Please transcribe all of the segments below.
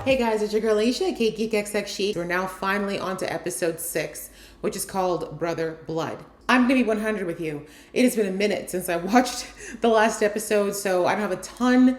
Hey guys, it's your girl Alicia, Kate Geek XX Chic. We're now finally on to episode 6, which is called Brother Blood. I'm gonna be 100 with you. It has been a minute since I watched the last episode, so I don't have a ton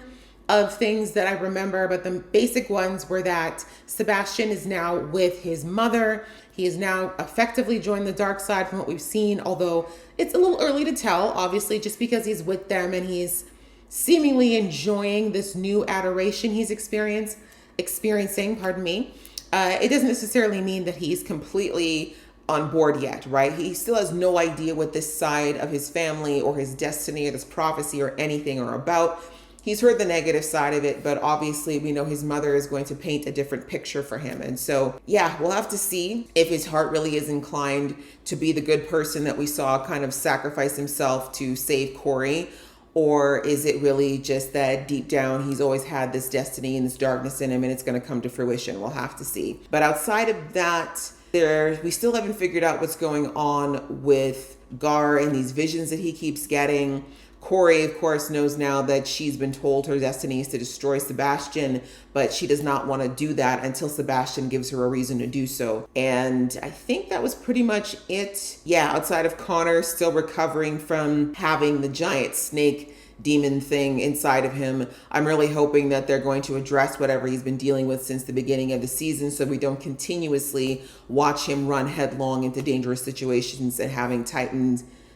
of things that I remember, but the basic ones were that Sebastian is now with his mother. He has now effectively joined the dark side from what we've seen, although it's a little early to tell, obviously, just because he's with them and he's seemingly enjoying this new adoration he's experiencing, pardon me. It doesn't necessarily mean that he's completely on board yet, right? He still has no idea what this side of his family or his destiny or this prophecy or anything are about. He's heard the negative side of it, but obviously we know his mother is going to paint a different picture for him. And so, yeah, we'll have to see if his heart really is inclined to be the good person that we saw kind of sacrifice himself to save Corey. Or is it really just that deep down he's always had this destiny and this darkness in him and it's going to come to fruition? We'll have to see. But outside of that, we still haven't figured out what's going on with Gar and these visions that he keeps getting. Corey, of course, knows now that she's been told her destiny is to destroy Sebastian, but she does not want to do that until Sebastian gives her a reason to do so. And I think that was pretty much it. Yeah, outside of Connor still recovering from having the giant snake demon thing inside of him, I'm really hoping that they're going to address whatever he's been dealing with since the beginning of the season so we don't continuously watch him run headlong into dangerous situations and having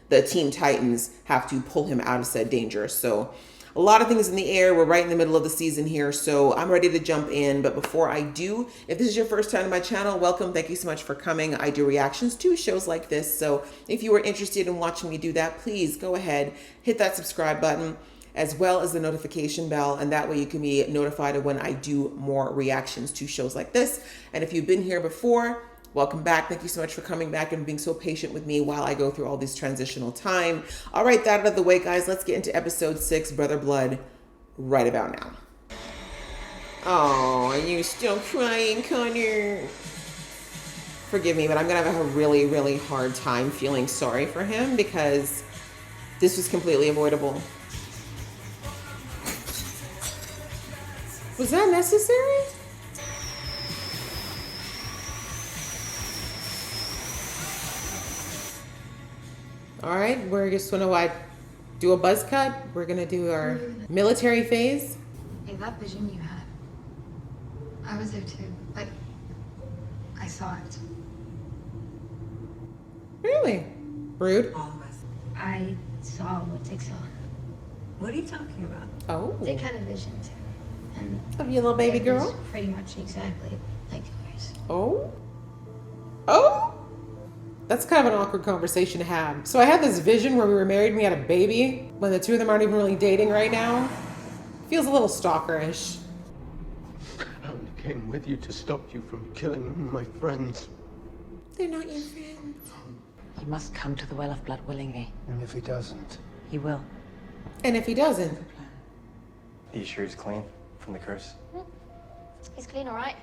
the Teen Titans have to pull him out of said danger. So a lot of things in the air. We're right in the middle of the season here, so I'm ready to jump in. But before I do, if this is your first time to my channel, welcome. Thank you so much for coming. I do reactions to shows like this, so if you are interested in watching me do that, please go ahead, hit that subscribe button, as well as the notification bell, and that way you can be notified of when I do more reactions to shows like this. And if you've been here before, welcome back. Thank you so much for coming back and being so patient with me while I go through all this transitional time. All right, that out of the way, guys, let's get into episode 6, Brother Blood, right about now. Oh, are you still crying, Connor? Forgive me, but I'm gonna have a really, really hard time feeling sorry for him because this was completely avoidable. Was that necessary? All right, we're just gonna do a buzz cut. We're gonna do our military phase. Hey, that vision you had, I was there too. Like, I saw it. Really? Rude. All of us. I saw what Dick saw. What are you talking about? Oh. Dick had a vision too. And of your little baby it was girl? pretty much exactly like yours. Oh. Oh. That's kind of an awkward conversation to have. So I had this vision where we were married and we had a baby, when the two of them aren't even really dating right now. Feels a little stalkerish. I only came with you to stop you from killing my friends. They're not your friends. He must come to the Well of Blood willingly. And if he doesn't? He will. And if he doesn't? Are you sure he's clean from the curse? He's clean, all right.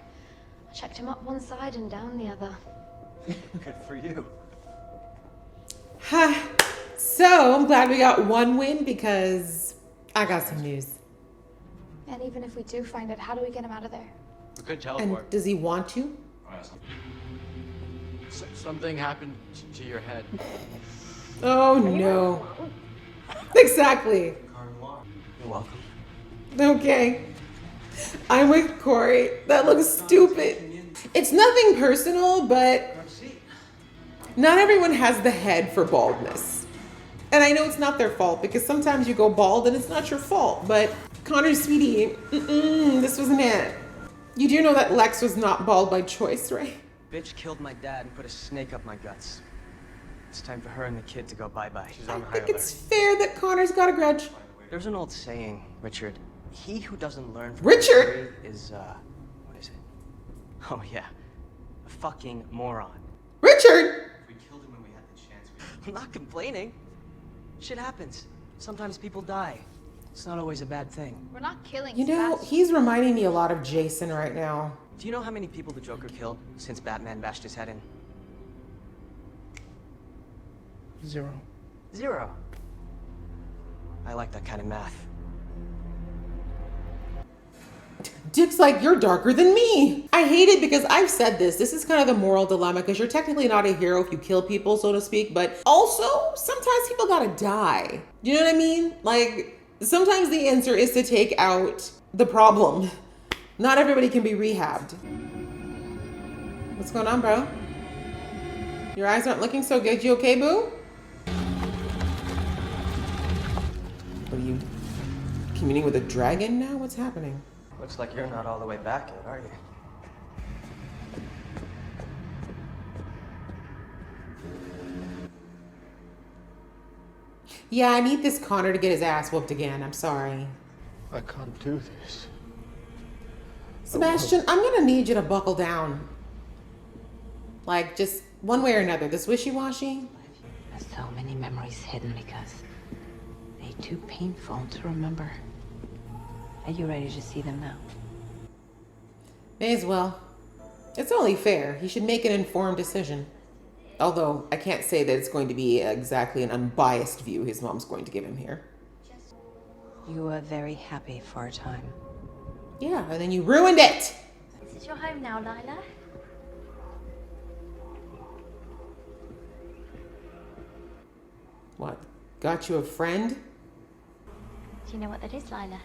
I checked him up one side and down the other. Good for you. So I'm glad we got one win because I got some news. And even if we do find it, how do we get him out of there? We could teleport. And does he want to? Something happened to your head. Oh no. Exactly. You're welcome. Okay. I'm with Corey. That looks stupid. It's nothing personal, but not everyone has the head for baldness. And I know it's not their fault because sometimes you go bald and it's not your fault. But Connor, sweetie, this wasn't it. You do know that Lex was not bald by choice, right? Bitch killed my dad and put a snake up my guts. It's time for her and the kid to go bye-bye. She's I on high think alert. it's fair that Connor's got a grudge. There's an old saying, Richard. He who doesn't learn from Richard? history is, what is it? Oh yeah, a fucking moron. Richard! We killed him when we had the chance. I'm not complaining. Shit happens. Sometimes people die. It's not always a bad thing. We're not killing You know, Sebastian. he's reminding me a lot of Jason right now. Do you know how many people the Joker killed since Batman bashed his head in? 0. 0. I like that kind of math. Dick's like, you're darker than me. I hate it because I've said this. This is kind of the moral dilemma because you're technically not a hero if you kill people, so to speak, but also sometimes people gotta die. Do you know what I mean? Like, sometimes the answer is to take out the problem. Not everybody can be rehabbed. What's going on, bro? Your eyes aren't looking so good. You okay, boo? What are you communing with a dragon now? What's happening? Looks like you're not all the way back yet, are you? Yeah, I need this Connor to get his ass whooped again. I'm sorry. I can't do this. Sebastian, I'm gonna need you to buckle down. Like, just one way or another. This wishy-washy. There's so many memories hidden because they're too painful to remember. Are you ready to see them now? May as well. It's only fair. He should make an informed decision. Although, I can't say that it's going to be exactly an unbiased view his mom's going to give him here. You were very happy for a time. Yeah, and then you ruined it! Is this your home now, Lila? What? Got you a friend? Do you know what that is, Lila?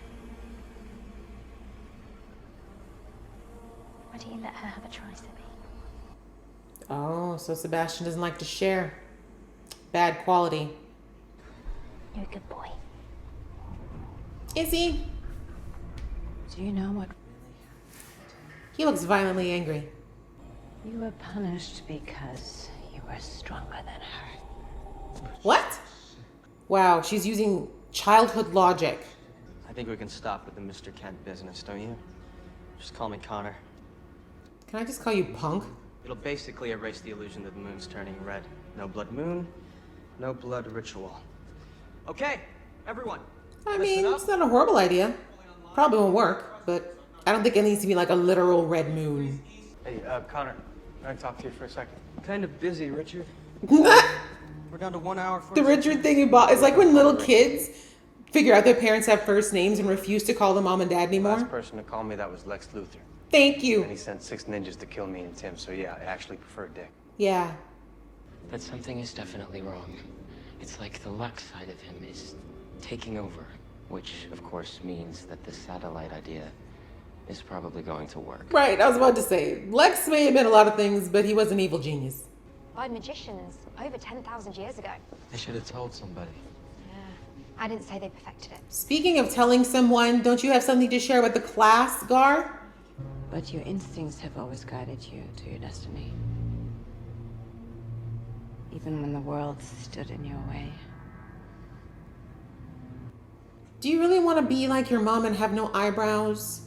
Why don't you let her have a try, Sebby? Oh, so Sebastian doesn't like to share. Bad quality. You're a good boy. Is he? Do you know what? He looks violently angry. You were punished because you were stronger than her. What? Wow, she's using childhood logic. I think we can stop with the Mr. Kent business, don't you? Just call me Connor. Can I just call you punk? It'll basically erase the illusion that the moon's turning red. No blood moon, no blood ritual. Okay, everyone. I listen mean, up. it's not a horrible idea. Probably won't work, but I don't think it needs to be like a literal red moon. Hey, Connor, can I talk to you for a second? Kind of busy, Richard. The We're down to 1 hour for Richard thing you bought is like when little kids figure out their parents have first names and refuse to call them mom and dad The last anymore. person to call me that was Lex Luthor. Thank And you. he sent 6 ninjas to kill me and Tim, so yeah, I actually prefer Dick. Yeah. But something is definitely wrong. It's like the Lex side of him is taking over, which of course means that the satellite idea is probably going to work. Right, I was about to say, Lex may have been a lot of things, but he was an evil genius. By magicians over 10,000 years ago. They should have told somebody. Yeah. I didn't say they perfected it. Speaking of telling someone, don't you have something to share with the class, Gar? But your instincts have always guided you to your destiny. Even when the world stood in your way. Do you really want to be like your mom and have no eyebrows?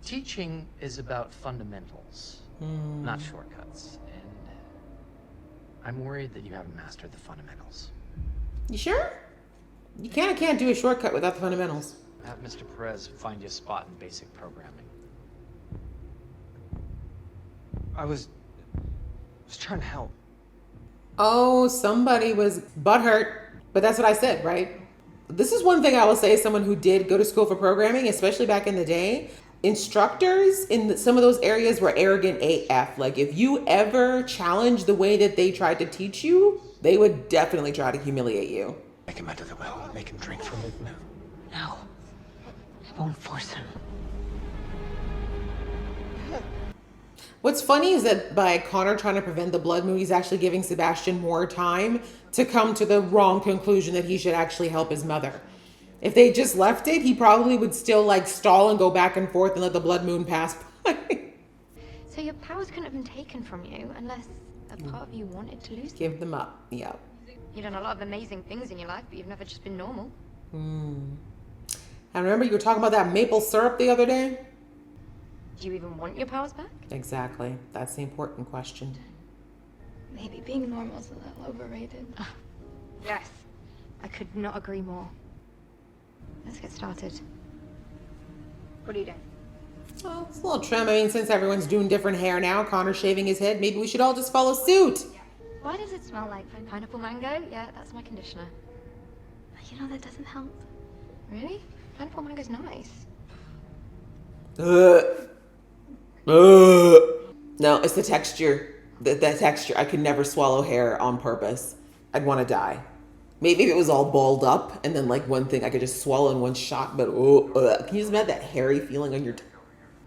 Teaching is about fundamentals, not shortcuts. And I'm worried that you haven't mastered the fundamentals. You sure? You can't do a shortcut without the fundamentals. Have Mr. Perez find you a spot in basic programming. I was trying to help. Oh, somebody was butthurt. But that's what I said, right? This is one thing I will say as someone who did go to school for programming, especially back in the day. Instructors in some of those areas were arrogant AF. Like, if you ever challenged the way that they tried to teach you, they would definitely try to humiliate you. Take him out to the well, make him drink from it now. No. I won't force him. What's funny is that by Connor trying to prevent the blood moon, he's actually giving Sebastian more time to come to the wrong conclusion that he should actually help his mother. If they just left it, he probably would still like stall and go back and forth and let the blood moon pass by. So your powers couldn't have been taken from you unless a part of you wanted to lose them. Give them up. Yeah. You've done a lot of amazing things in your life, but you've never just been normal. And remember you were talking about that maple syrup the other day? Do you even want your powers back? Exactly. That's the important question. Maybe being normal is a little overrated. Yes, I could not agree more. Let's get started. What are you doing? Well, it's a little trim. I mean, since everyone's doing different hair now, Connor's shaving his head, maybe we should all just follow suit. Why does it smell like pineapple mango? Yeah, that's my conditioner. You know that doesn't help. Really? Pineapple mango's nice. No, it's the texture. The texture. I could never swallow hair on purpose. I'd want to die. Maybe if it was all balled up and then like one thing I could just swallow in one shot, but can you just imagine that hairy feeling on your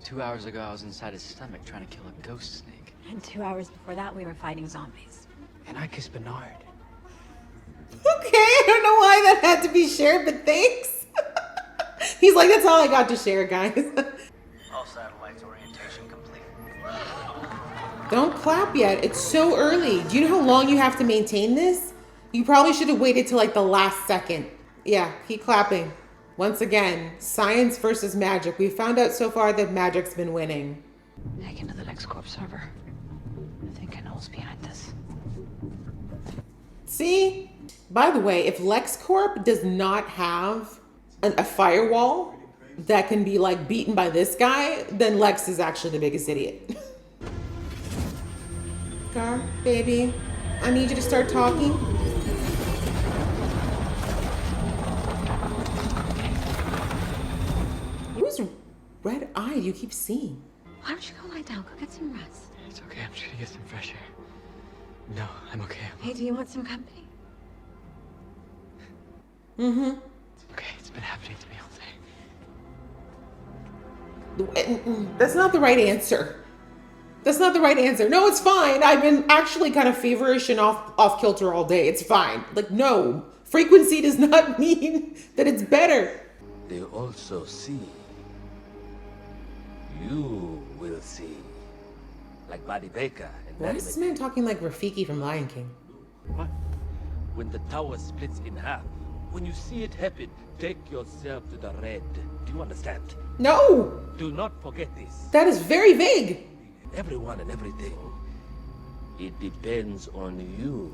2 hours ago, I was inside his stomach trying to kill a ghost snake. And 2 hours before that, we were fighting zombies. And I kissed Bernard. Okay, I don't know why that had to be shared, but thanks. He's like, that's all I got to share, guys. All satellites orientation complete. Don't clap yet. It's so early. Do you know how long you have to maintain this? You probably should have waited till like the last second. Yeah, keep clapping. Once again, science versus magic. We found out so far that magic's been winning. Hack into the LexCorp server. I think I know what's behind this. See? By the way, if LexCorp does not have a firewall that can be like beaten by this guy, then Lex is actually the biggest idiot. Gar, baby, I need you to start talking. Who's red-eyed you keep seeing? Why don't you go lie down? Go get some rest. It's okay, I'm trying to get some fresh air. No, I'm okay. Hey, do you want some company? Mm-hmm. It's okay, it's been happening to me all day. That's not the right answer. That's not the right answer. No, it's fine. I've been actually kind of feverish and off kilter all day. It's fine. Like, no. Frequency does not mean that it's better. They also see. You will see. Like Buddy Baker and Why is this man talking like Rafiki from Lion King? What? When the tower splits in half, when you see it happen, take yourself to the red. Do you understand? No! Do not forget this. That is very vague. Everyone and everything. It depends on you.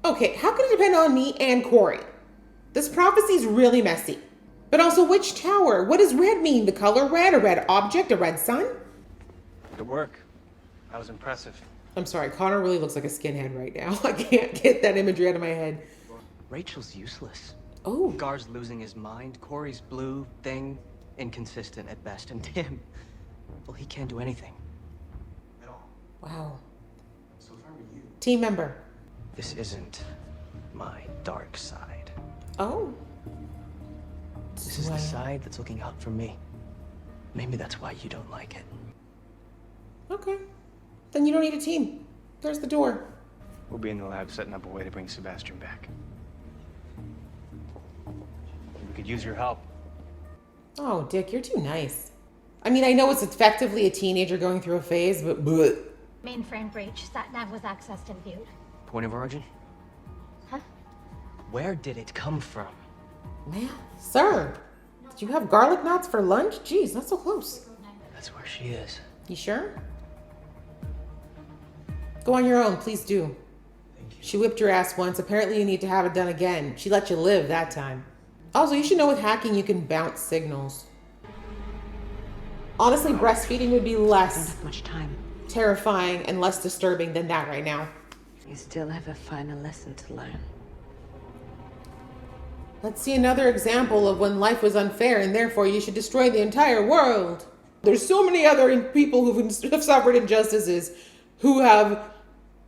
Okay, how can it depend on me and Corey? This prophecy is really messy. But also, which tower? What does red mean? The color red? A red object? A red sun? Good work. That was impressive. I'm sorry, Connor really looks like a skinhead right now. I can't get that imagery out of my head. Rachel's useless. Oh. Gar's losing his mind. Corey's blue, thing, inconsistent at best. And Tim, well, he can't do anything. At all. Wow. So if I were you... Team member. This isn't my dark side. Oh. This is the side that's looking out for me. Maybe that's why you don't like it. Okay. Then you don't need a team. There's the door. We'll be in the lab setting up a way to bring Sebastian back. We could use your help. Oh, Dick, you're too nice. I mean, I know it's effectively a teenager going through a phase, but bleh. Mainframe breach. Sat-nav was accessed and viewed. Point of origin? Huh? Where did it come from? Man, sir, did you have garlic knots for lunch? Jeez, not so close. That's where she is. You sure? Go on your own, please do. She whipped your ass once. Apparently you need to have it done again. She let you live that time. Also, you should know with hacking you can bounce signals. Honestly, breastfeeding would be Don't less have much time. terrifying and less disturbing than that right now. You still have a final lesson to learn. Let's see another example of when life was unfair and therefore you should destroy the entire world. There's so many other people who have suffered injustices who have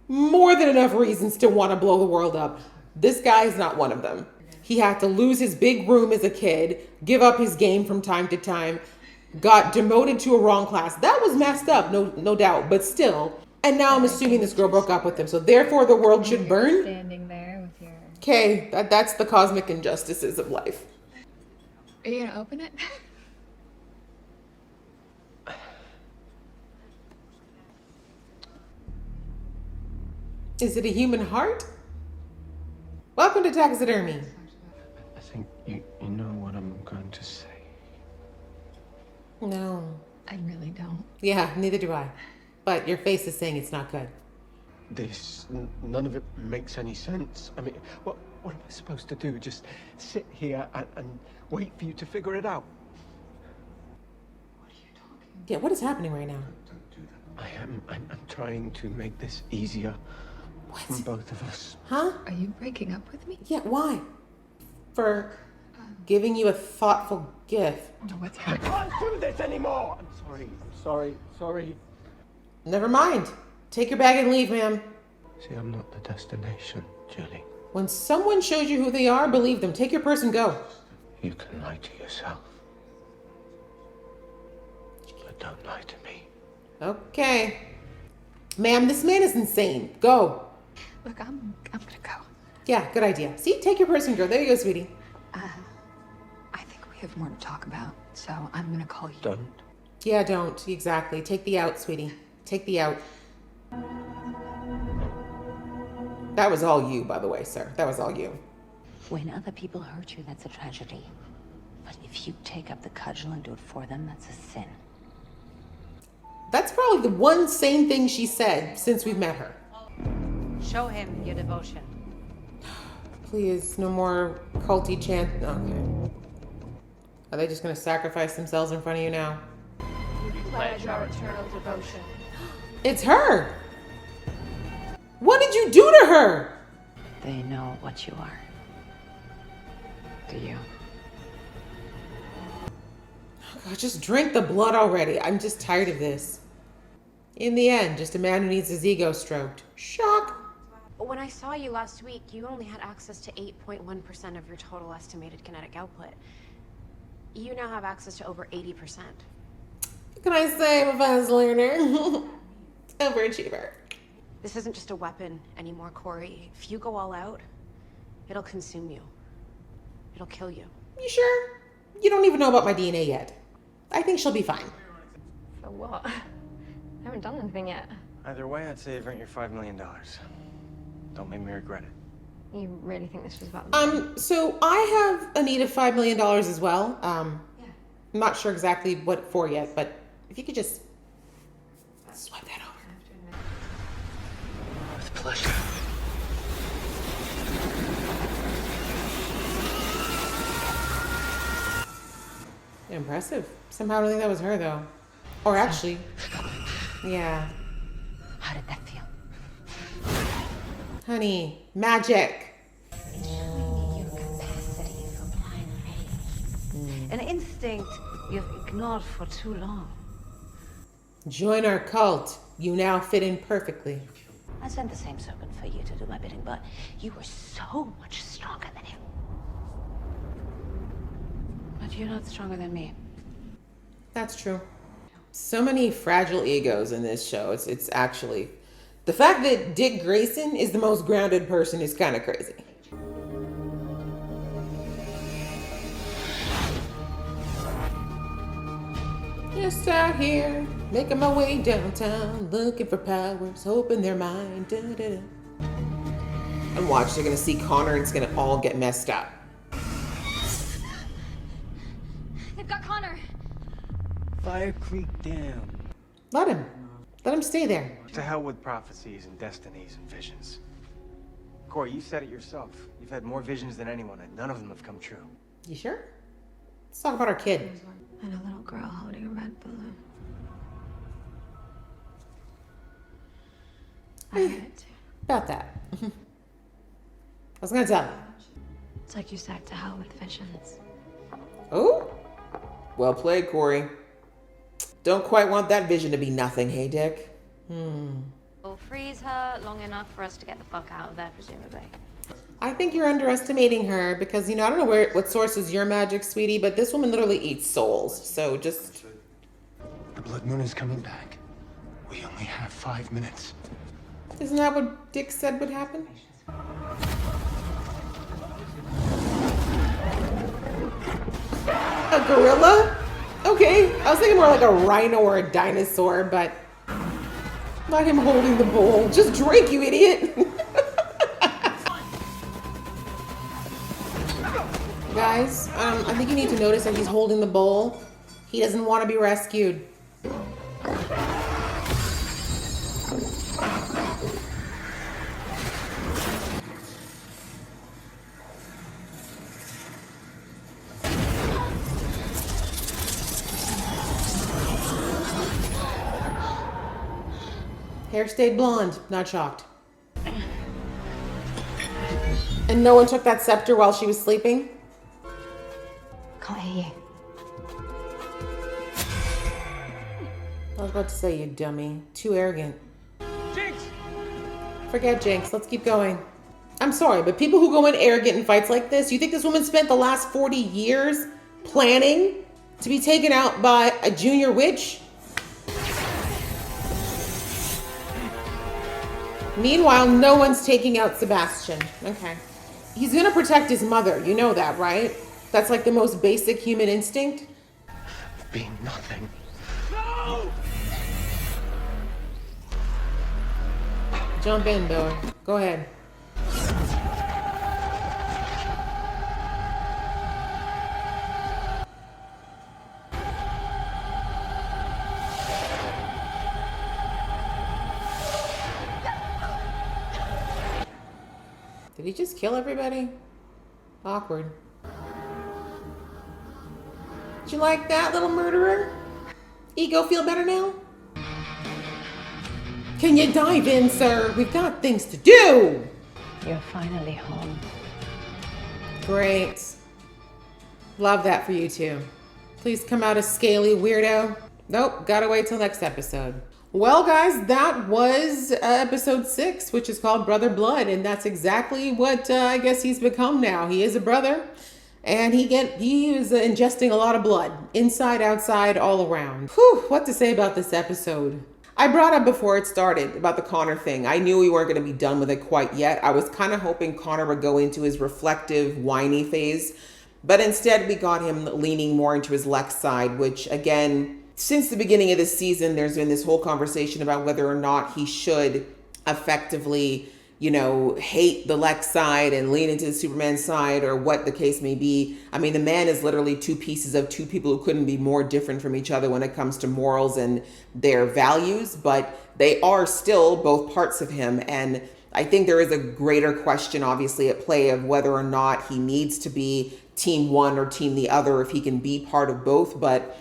more than enough reasons to want to blow the world up. This guy is not one of them. He had to lose his big room as a kid, give up his game from time to time, got demoted to a wrong class. That was messed up, no doubt, but still. And now I'm assuming this girl broke up with him, so therefore the world should burn? Standing there with your... Okay, that's the cosmic injustices of life. Are you gonna open it? Is it a human heart? Welcome to taxidermy. I think you know what I'm going to say. No. I really don't. Yeah, neither do I. But your face is saying it's not good. None of it makes any sense. I mean, what am I supposed to do? Just sit here and wait for you to figure it out? What are you talking Yeah, what is happening right now? Don't do that. I'm trying to make this easier for both of us. Huh? Are you breaking up with me? Yeah, why? For... Giving you a thoughtful gift. I can't do this anymore! I'm sorry. Never mind. Take your bag and leave, ma'am. See, I'm not the destination, Julie. When someone shows you who they are, believe them. Take your purse and go. You can lie to yourself. But don't lie to me. Okay. Ma'am, this man is insane. Go. Look, I'm gonna go. Yeah, good idea. See, take your purse and go. There you go, sweetie. I think we have more to talk about, so I'm gonna call you. Don't. Yeah, don't. Exactly. Take the out, sweetie. Take the out. That was all you, by the way, sir. That was all you. When other people hurt you, that's a tragedy. But if you take up the cudgel and do it for them, that's a sin. That's probably the one sane thing she said since we've met her. Show him your devotion. Please, no more culty chant. Okay. Are they just gonna sacrifice themselves in front of you now? Pledge our eternal devotion. It's her! What did you do to her? They know what you are. Do you? Oh God, just drink the blood already. I'm just tired of this. In the end, just a man who needs his ego stroked. Shock. When I saw you last week, you only had access to 8.1% of your total estimated kinetic output. You now have access to over 80%. What can I say? I'm a fast learner. Overachiever. This isn't just a weapon anymore, Corey. If you go all out, it'll consume you. It'll kill you. You sure? You don't even know about my DNA yet. I think she'll be fine. For what? I haven't done anything yet. Either way, I'd say you've earned your $5 million. Don't make me regret it. You really think this was about the So I have a need of $5 million as well. I'm not sure exactly what for yet, but if you could just swipe that over. With pleasure. Impressive. Somehow I don't think that was her though. Or actually, yeah. How did that feel? Honey, magic. Your capacity for blind faith. An instinct you've ignored for too long. Join our cult. You now fit in perfectly. I sent the same serpent for you to do my bidding, but you were so much stronger than him. But you're not stronger than me. That's true. So many fragile egos in this show. It's actually... The fact that Dick Grayson is the most grounded person is kind of crazy. Just out here, making my way downtown, looking for powers, hoping they're mine. Da, da, da. And watch, they're gonna see Connor and it's gonna all get messed up. They've got Connor. Fire Creek Dam. Let him stay there. To hell with prophecies and destinies and visions. Corey, you said it yourself. You've had more visions than anyone, and none of them have come true. You sure? Let's talk about our kid. And a little girl holding a red balloon. I heard it too. About that. I was gonna tell you. It's like you said, to hell with visions. Oh? Well played, Corey. Don't quite want that vision to be nothing, hey, Dick? We'll freeze her long enough for us to get the fuck out of there, presumably. I think you're underestimating her because, I don't know what source is your magic, sweetie, but this woman literally eats souls. So just... The Blood Moon is coming back. We only have 5 minutes. Isn't that what Dick said would happen? A gorilla? Okay, I was thinking more like a rhino or a dinosaur, but not him holding the bowl. Just drink, you idiot. Guys, I think you need to notice that he's holding the bowl. He doesn't want to be rescued. Hair stayed blonde, not shocked. And no one took that scepter while she was sleeping? Can't hear you. I was about to say, you dummy. Too arrogant. Jinx! Forget Jinx. Let's keep going. I'm sorry, but people who go in arrogant in fights like this, you think this woman spent the last 40 years planning to be taken out by a junior witch? Meanwhile, no one's taking out Sebastian. Okay. He's gonna protect his mother. You know that, right? That's like the most basic human instinct. Being nothing. No! Jump in, Bill. Go ahead. Did he just kill everybody? Awkward. Did you like that, little murderer? Ego feel better now? Can you dive in, sir? We've got things to do. You're finally home. Great. Love that for you too. Please come out a scaly weirdo. Nope, gotta wait till next episode. Well, guys, that was episode 6, which is called Brother Blood, and that's exactly what I guess he's become now. He is a brother, and he is ingesting a lot of blood, inside, outside, all around. Whew, what to say about this episode? I brought up before it started about the Connor thing. I knew we weren't going to be done with it quite yet. I was kind of hoping Connor would go into his reflective, whiny phase, but instead we got him leaning more into his Lex side, which again, since the beginning of this season, there's been this whole conversation about whether or not he should effectively, hate the Lex side and lean into the Superman side, or what the case may be. I mean, the man is literally two pieces of two people who couldn't be more different from each other when it comes to morals and their values, but they are still both parts of him. And I think there is a greater question, obviously, at play of whether or not he needs to be team one or team the other, if he can be part of both. But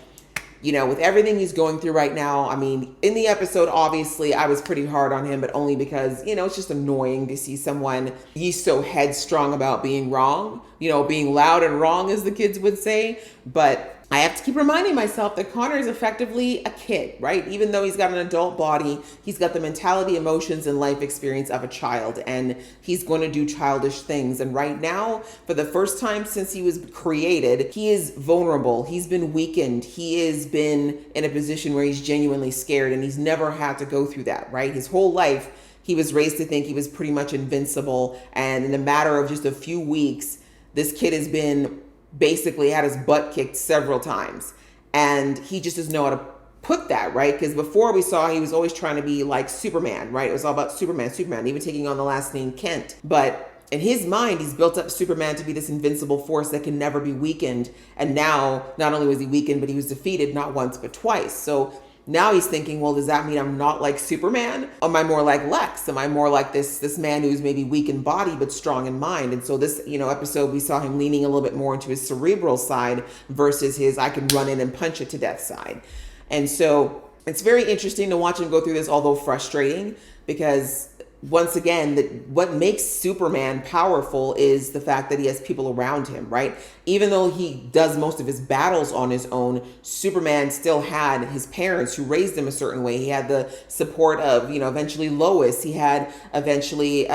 with everything he's going through right now, I mean, in the episode, obviously, I was pretty hard on him, but only because, it's just annoying to see someone he's so headstrong about being wrong, being loud and wrong, as the kids would say. But I have to keep reminding myself that Connor is effectively a kid, right? Even though he's got an adult body, he's got the mentality, emotions, and life experience of a child, and he's going to do childish things. And right now, for the first time since he was created, he is vulnerable. He's been weakened. He has been in a position where he's genuinely scared, and he's never had to go through that, right? His whole life, he was raised to think he was pretty much invincible. And in a matter of just a few weeks, this kid has been basically had his butt kicked several times, and he just doesn't know how to put that, right? Because before we saw he was always trying to be like Superman, right? It was all about Superman, even taking on the last name Kent. But in his mind, he's built up Superman to be this invincible force that can never be weakened. And now, not only was he weakened, but he was defeated not once, but twice. So now he's thinking, well, does that mean I'm not like Superman? Am I more like Lex? Am I more like this man who's maybe weak in body but strong in mind? And so this, episode, we saw him leaning a little bit more into his cerebral side versus his I can run in and punch it to death side. And so it's very interesting to watch him go through this, although frustrating, because once again, what makes Superman powerful is the fact that he has people around him, right? Even though he does most of his battles on his own, Superman still had his parents who raised him a certain way. He had the support of, eventually Lois. He had eventually,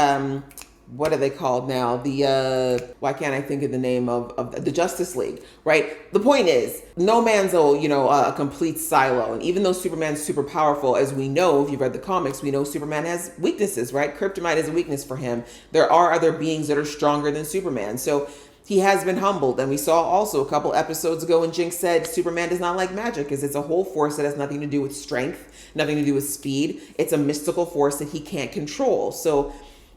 what are they called now? Why can't I think of the name of the Justice League, right? The point is, no man's a complete silo. And even though Superman's super powerful, as we know, if you've read the comics, we know Superman has weaknesses, right? Kryptonite is a weakness for him. There are other beings that are stronger than Superman. So he has been humbled. And we saw also a couple episodes ago when Jinx said Superman does not like magic, because it's a whole force that has nothing to do with strength, nothing to do with speed. It's a mystical force that he can't control. So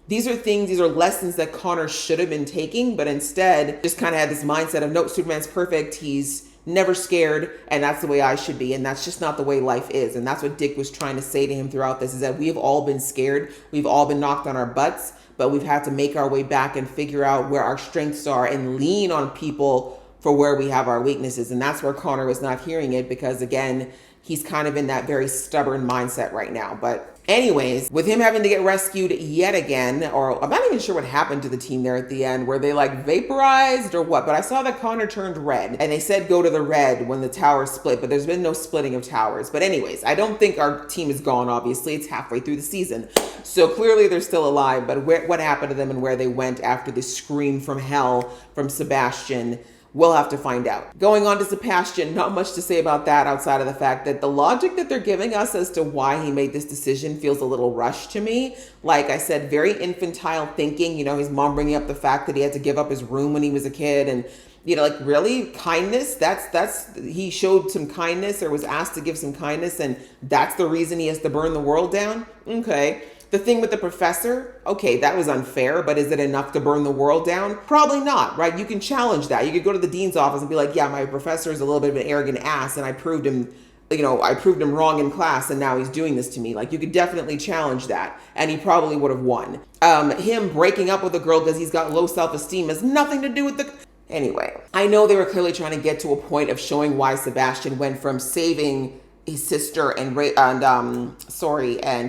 these are lessons that Connor should have been taking, but instead just kind of had this mindset of, nope, Superman's perfect. He's never scared, and that's the way I should be. And that's just not the way life is. And that's what Dick was trying to say to him throughout this, is that we have all been scared. We've all been knocked on our butts, but we've had to make our way back and figure out where our strengths are and lean on people for where we have our weaknesses. And that's where Connor was not hearing it, because again, he's kind of in that very stubborn mindset right now. But Anyways, with him having to get rescued yet again, or I'm not even sure what happened to the team there at the end, were they like vaporized or what? But I saw that Connor turned red, and they said go to the red when the tower split, but there's been no splitting of towers. But anyways, I don't think our team is gone, obviously. It's halfway through the season. So clearly they're still alive, but what happened to them and where they went after the scream from hell from Sebastian, we'll have to find out. Going on to Sebastian, not much to say about that outside of the fact that the logic that they're giving us as to why he made this decision feels a little rushed to me. Like I said, very infantile thinking. You know, his mom bringing up the fact that he had to give up his room when he was a kid, and you know, like really kindness. That's he showed some kindness or was asked to give some kindness, and that's the reason he has to burn the world down. Okay. The thing with the professor, okay, that was unfair, but is it enough to burn the world down? Probably not, right? You can challenge that. You could go to the dean's office and be like, yeah, my professor is a little bit of an arrogant ass, and I proved him, you know, I proved him wrong in class, and now he's doing this to me. Like, you could definitely challenge that, and he probably would have won. Him breaking up with a girl because he's got low self-esteem has nothing to do with the... Anyway, I know they were clearly trying to get to a point of showing why Sebastian went from saving his sister and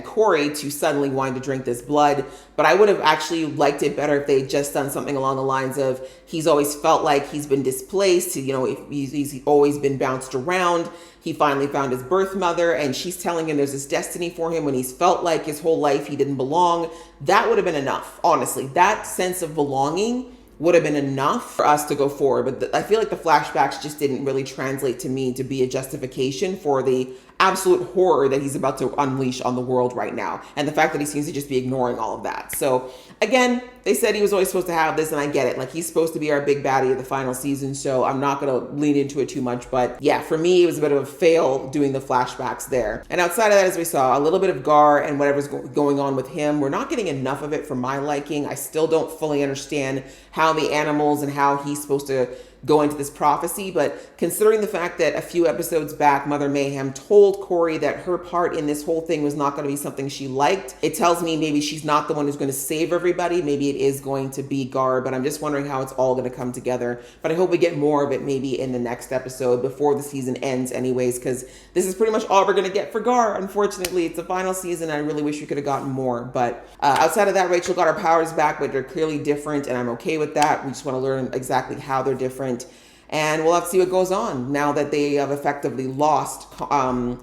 Corey to suddenly wanting to drink this blood. But I would have actually liked it better if they had just done something along the lines of he's always felt like he's been displaced. You know, he's always been bounced around. He finally found his birth mother, and she's telling him there's this destiny for him when he's felt like his whole life he didn't belong. That would have been enough, honestly. That sense of belonging would have been enough for us to go forward. But I feel like the flashbacks just didn't really translate to me to be a justification for the absolute horror that he's about to unleash on the world right now. And the fact that he seems to just be ignoring all of that. So again, they said he was always supposed to have this, and I get it. Like, he's supposed to be our big baddie of the final season, so I'm not going to lean into it too much. But yeah, for me, it was a bit of a fail doing the flashbacks there. And outside of that, as we saw, a little bit of Gar and whatever's going on with him. We're not getting enough of it for my liking. I still don't fully understand how the animals and how he's supposed to go into this prophecy, but considering the fact that a few episodes back, Mother Mayhem told Corey that her part in this whole thing was not going to be something she liked, it tells me maybe she's not the one who's going to save everybody. Maybe it is going to be Gar, but I'm just wondering how it's all going to come together. But I hope we get more of it maybe in the next episode before the season ends anyways, because this is pretty much all we're going to get for Gar. Unfortunately, it's the final season. I really wish we could have gotten more. But outside of that, Rachel got her powers back, but they're clearly different, and I'm okay with that. We just want to learn exactly how they're different. And we'll have to see what goes on now that they have effectively lost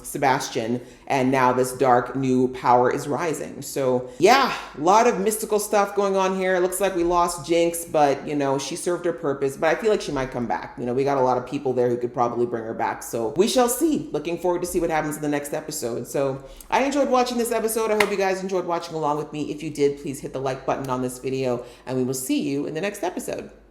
Sebastian, and now this dark new power is rising. So yeah, a lot of mystical stuff going on here. It looks like we lost Jinx, but you know, she served her purpose. But I feel like she might come back. You know, we got a lot of people there who could probably bring her back. So we shall see. Looking forward to see what happens in the next episode. So I enjoyed watching this episode. I hope you guys enjoyed watching along with me. If you did, please hit the like button on this video, and we will see you in the next episode.